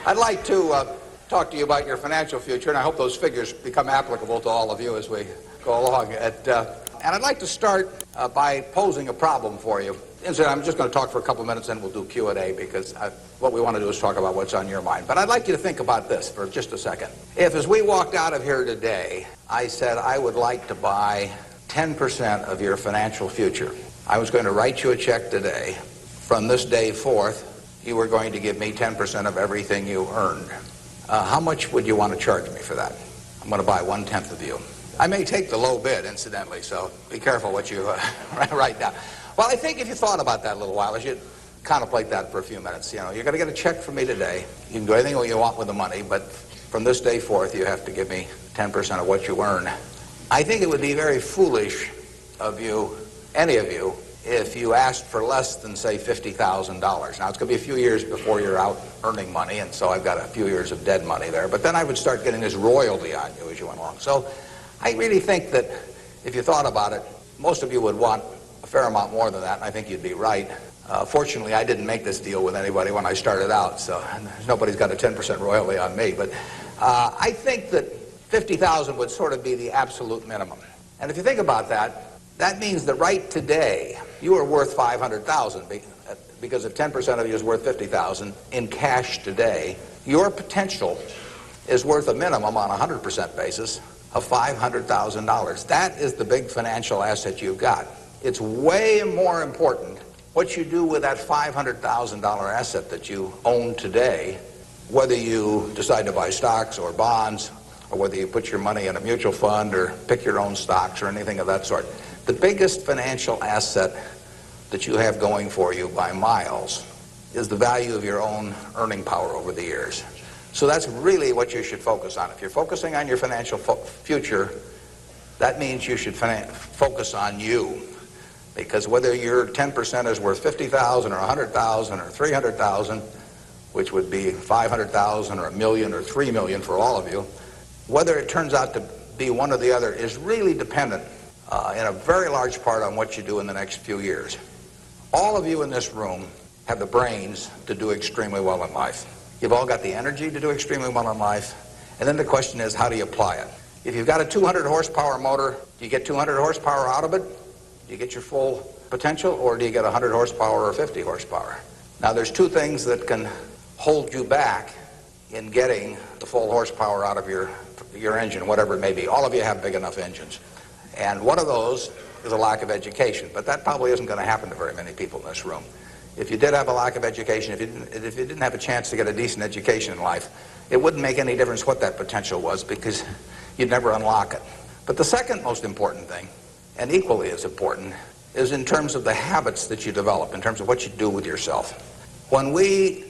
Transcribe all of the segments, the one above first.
I'd like to talk to you about your financial future, and I hope those figures become applicable to all of you as we go along. And I'd like to start by posing a problem for you. Incidentally, I'm just going to talk for a couple minutes, and we'll do Q&A, because what we want to do is talk about what's on your mind. But I'd like you to think about this for just a second. If, as we walked out of here today, I said I would like to buy 10% of your financial future, I was going to write you a check today. From this day forth, you were going to give me 10% of everything you earned. How much would you want to charge me for that? I'm going to buy 1/10 of you. I may take the low bid, incidentally, so be careful what you write down. Well, I think if you thought about that a little while, as you contemplate that for a few minutes, you're going to get a check from me today. You can do anything you want with the money, but from this day forth, you have to give me 10% of what you earn. I think it would be very foolish of you, any of you, if you asked for less than, say, $50,000. Now, it's going to be a few years before you're out earning money, and so I've got a few years of dead money there. But then I would start getting this royalty on you as you went along. So I really think that if you thought about it, most of you would want a fair amount more than that, and I think you'd be right. Fortunately, I didn't make this deal with anybody when I started out, so nobody's got a 10% royalty on me. But I think that $50,000 would sort of be the absolute minimum. And if you think about that, that means that right today, you are worth $500,000, because if 10% of you is worth $50,000 in cash today, your potential is worth a minimum on a 100% basis of $500,000. That is the big financial asset you've got. It's way more important what you do with that $500,000 asset that you own today, whether you decide to buy stocks or bonds, or whether you put your money in a mutual fund or pick your own stocks or anything of that sort. The biggest financial asset that you have going for you by miles is the value of your own earning power over the years. So that's really what you should focus on. If you're focusing on your financial future, that means you should focus on you. Because whether your 10% is worth $50,000 or $100,000 or $300,000, which would be $500,000 or $1 million or $3 million for all of you, whether it turns out to be one or the other is really dependent in a very large part on what you do in the next few years. All of you in this room have the brains to do extremely well in life. You've all got the energy to do extremely well in life. And then the question is, how do you apply it? If you've got a 200 horsepower motor, do you get 200 horsepower out of it? Do you get your full potential, or do you get 100 horsepower or 50 horsepower? Now, there's two things that can hold you back in getting the full horsepower out of your engine, whatever it may be. All of you have big enough engines. And one of those is a lack of education. But that probably isn't going to happen to very many people in this room. If you did have a lack of education, if you didn't have a chance to get a decent education in life, it wouldn't make any difference what that potential was, because you'd never unlock it. But the second most important thing, and equally as important, is in terms of the habits that you develop, in terms of what you do with yourself. When we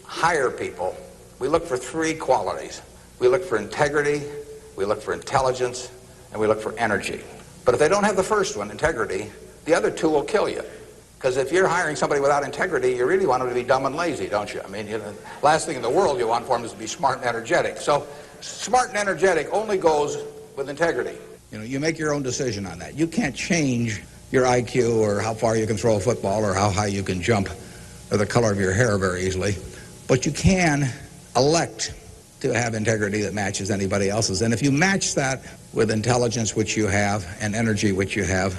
hire people, we look for three qualities. We look for integrity, we look for intelligence, and we look for energy. But if they don't have the first one, integrity, the other two will kill you. Because if you're hiring somebody without integrity, you really want them to be dumb and lazy, don't you? I mean, last thing in the world you want for them is to be smart and energetic. So smart and energetic only goes with integrity. You make your own decision on that. You can't change your IQ or how far you can throw a football or how high you can jump or the color of your hair very easily. But you can elect to have integrity that matches anybody else's. And if you match that with intelligence, which you have, and energy, which you have,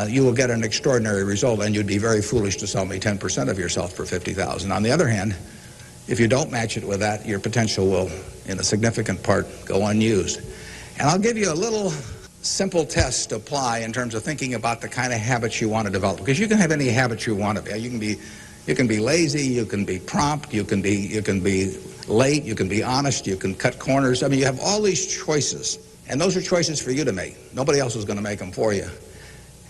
you will get an extraordinary result, and you'd be very foolish to sell me 10% of yourself for $50,000. On the other hand, if you don't match it with that, your potential will, in a significant part, go unused. And I'll give you a little simple test to apply in terms of thinking about the kind of habits you want to develop, because you can have any habits you want to be. You can be lazy, you can be prompt, you can be late, you can be honest, you can cut corners. I mean, you have all these choices, and those are choices for you to make. Nobody else is going to make them for you.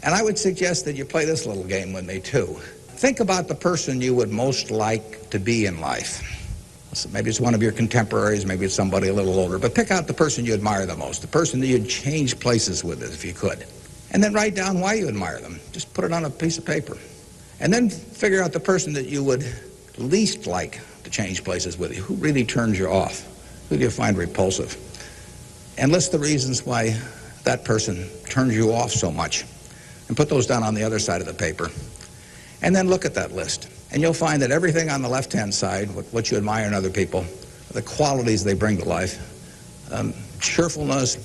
And I would suggest that you play this little game with me too. Think about the person you would most like to be in life. So maybe it's one of your contemporaries, maybe it's somebody a little older, but pick out the person you admire the most, the person that you'd change places with if you could. And then write down why you admire them. Just put it on a piece of paper. And then figure out the person that you would least like to change places with you. Who really turns you off? Who do you find repulsive? And list the reasons why that person turns you off so much. And put those down on the other side of the paper. And then look at that list. And you'll find that everything on the left-hand side, what you admire in other people, the qualities they bring to life, cheerfulness,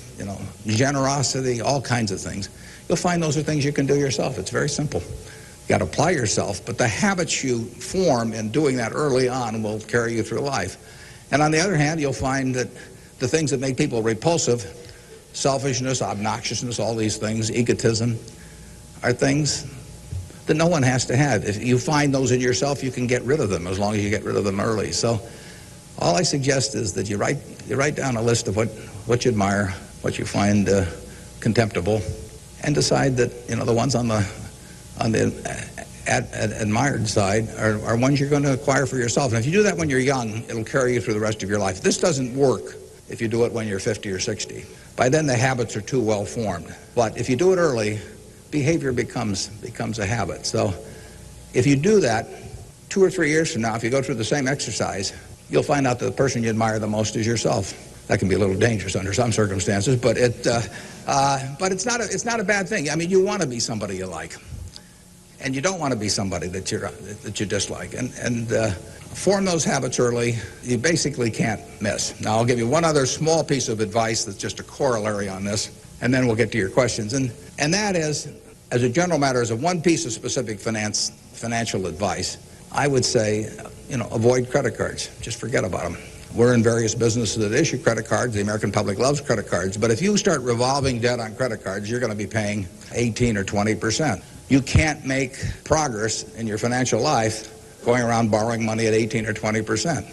generosity, all kinds of things, you'll find those are things you can do yourself. It's very simple. You got to apply yourself, but the habits you form in doing that early on will carry you through life. And on the other hand, you'll find that the things that make people repulsive, selfishness, obnoxiousness, all these things, egotism, are things that no one has to have. If you find those in yourself, you can get rid of them as long as you get rid of them early. So all I suggest is that you write down a list of what you admire, what you find contemptible, and decide that the ones on the admired side are ones you're going to acquire for yourself. And if you do that when you're young, it'll carry you through the rest of your life. This doesn't work if you do it when you're 50 or 60. By then the habits are too well formed. But if you do it early, behavior becomes a habit. So if you do that, 2 or 3 years from now, if you go through the same exercise, you'll find out that the person you admire the most is yourself. That can be a little dangerous under some circumstances, but it's not a bad thing. I mean, you want to be somebody you like, and you don't want to be somebody that you dislike. And form those habits early. You basically can't miss. Now, I'll give you one other small piece of advice that's just a corollary on this, and then we'll get to your questions. And that is, as a general matter, as a one piece of specific financial advice, I would say, avoid credit cards. Just forget about them. We're in various businesses that issue credit cards. The American public loves credit cards. But if you start revolving debt on credit cards, you're going to be paying 18 or 20%. You can't make progress in your financial life going around borrowing money at 18 or 20%.